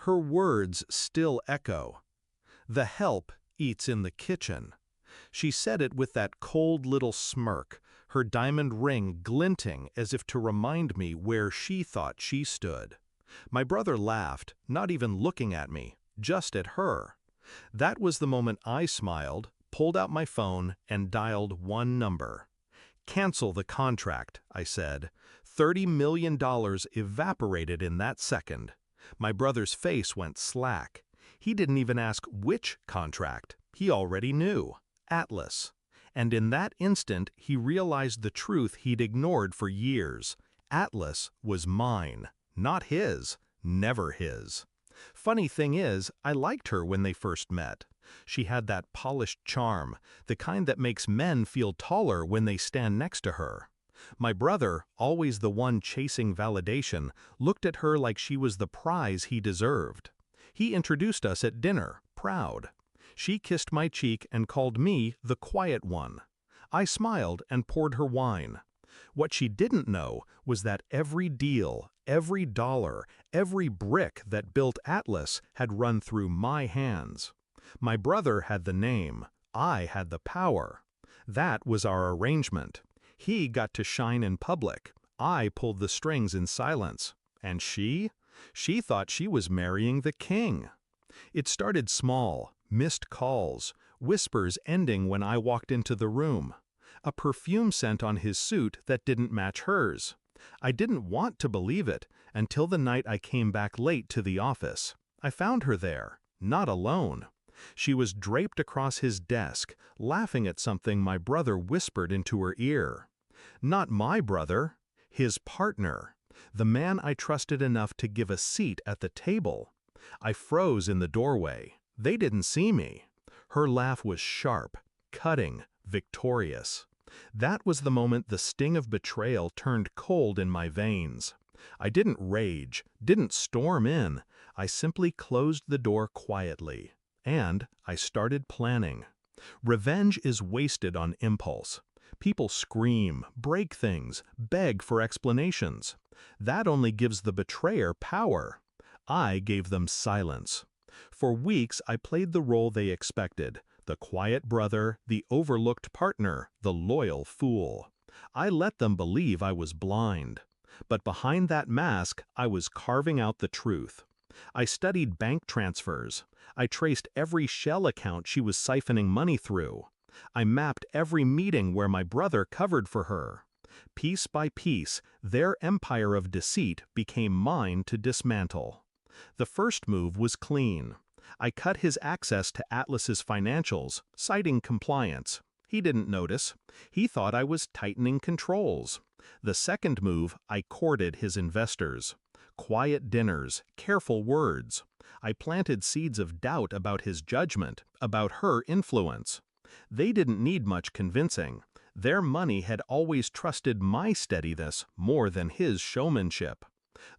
Her words still echo. The help eats in the kitchen. She said it with that cold little smirk, her diamond ring glinting as if to remind me where she thought she stood. My brother laughed, not even looking at me, just at her. That was the moment I smiled, pulled out my phone, and dialed one number. "Cancel the contract," I said. $30 million evaporated in that second. My brother's face went slack. He didn't even ask which contract. He already knew. Atlas. And in that instant, he realized the truth he'd ignored for years. Atlas was mine, not his, never his. Funny thing is, I liked her when they first met. She had that polished charm, the kind that makes men feel taller when they stand next to her. My brother, always the one chasing validation, looked at her like she was the prize he deserved. He introduced us at dinner, proud. She kissed my cheek and called me the quiet one. I smiled and poured her wine. What she didn't know was that every deal, every dollar, every brick that built Atlas had run through my hands. My brother had the name, I had the power. That was our arrangement. He got to shine in public. I pulled the strings in silence. And she? She thought she was marrying the king. It started small, missed calls, whispers ending when I walked into the room. A perfume scent on his suit that didn't match hers. I didn't want to believe it until the night I came back late to the office. I found her there, not alone. She was draped across his desk, laughing at something my brother whispered into her ear. Not my brother, his partner, the man I trusted enough to give a seat at the table. I froze in the doorway. They didn't see me. Her laugh was sharp, cutting, victorious. That was the moment the sting of betrayal turned cold in my veins. I didn't rage, didn't storm in. I simply closed the door quietly. And I started planning. Revenge is wasted on impulse. People scream, break things, beg for explanations. That only gives the betrayer power. I gave them silence. For weeks I played the role they expected, the quiet brother, the overlooked partner, the loyal fool. I let them believe I was blind. But behind that mask, I was carving out the truth. I studied bank transfers. I traced every shell account she was siphoning money through. I mapped every meeting where my brother covered for her. Piece by piece, their empire of deceit became mine to dismantle. The first move was clean. I cut his access to Atlas's financials, citing compliance. He didn't notice. He thought I was tightening controls. The second move, I courted his investors. Quiet dinners, careful words. I planted seeds of doubt about his judgment, about her influence. They didn't need much convincing. Their money had always trusted my steadiness more than his showmanship.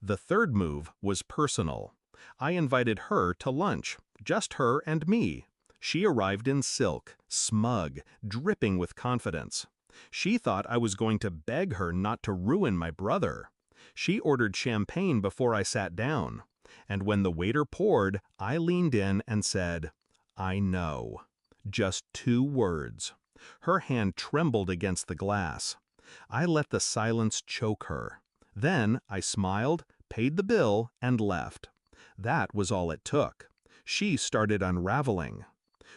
The third move was personal. I invited her to lunch, just her and me. She arrived in silk, smug, dripping with confidence. She thought I was going to beg her not to ruin my brother. She ordered champagne before I sat down. And when the waiter poured, I leaned in and said, "I know." Just 2 words. Her hand trembled against the glass. I let the silence choke her. Then I smiled, paid the bill, and left. That was all it took. She started unraveling.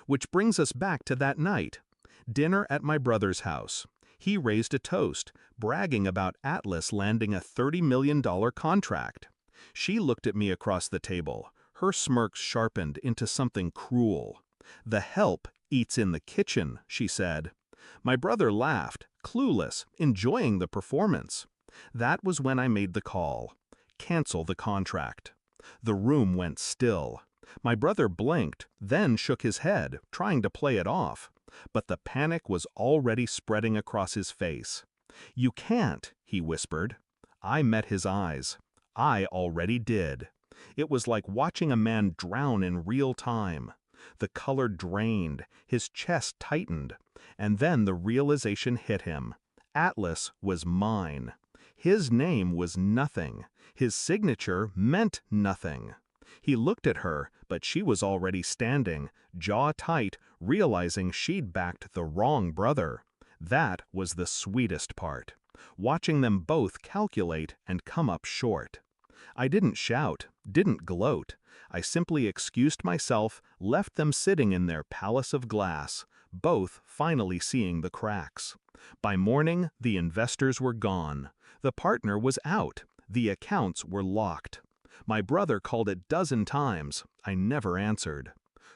Which brings us back to that night. Dinner at my brother's house. He raised a toast, bragging about Atlas landing a $30 million contract. She looked at me across the table. Her smirk sharpened into something cruel. "The help eats in the kitchen," she said. My brother laughed, clueless, enjoying the performance. That was when I made the call. Cancel the contract. The room went still. My brother blinked, then shook his head, trying to play it off. But the panic was already spreading across his face. "You can't," he whispered. I met his eyes. I already did. It was like watching a man drown in real time. The color drained, his chest tightened, and then the realization hit him. Atlas was mine. His name was nothing. His signature meant nothing. He looked at her, but she was already standing, jaw tight, realizing she'd backed the wrong brother. That was the sweetest part, watching them both calculate and come up short. I didn't shout, didn't gloat. I simply excused myself, left them sitting in their palace of glass, both finally seeing the cracks. By morning, the investors were gone. The partner was out. The accounts were locked. My brother called 12 times. I never answered.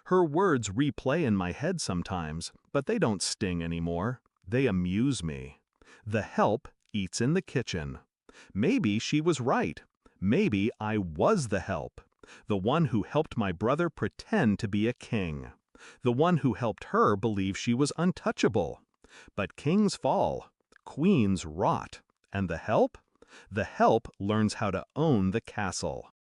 Her words replay in my head sometimes, but they don't sting anymore. They amuse me. The help eats in the kitchen. Maybe she was right. Maybe I was the help. The one who helped my brother pretend to be a king. The one who helped her believe she was untouchable. But kings fall. Queens rot. And the help? The help learns how to own the castle.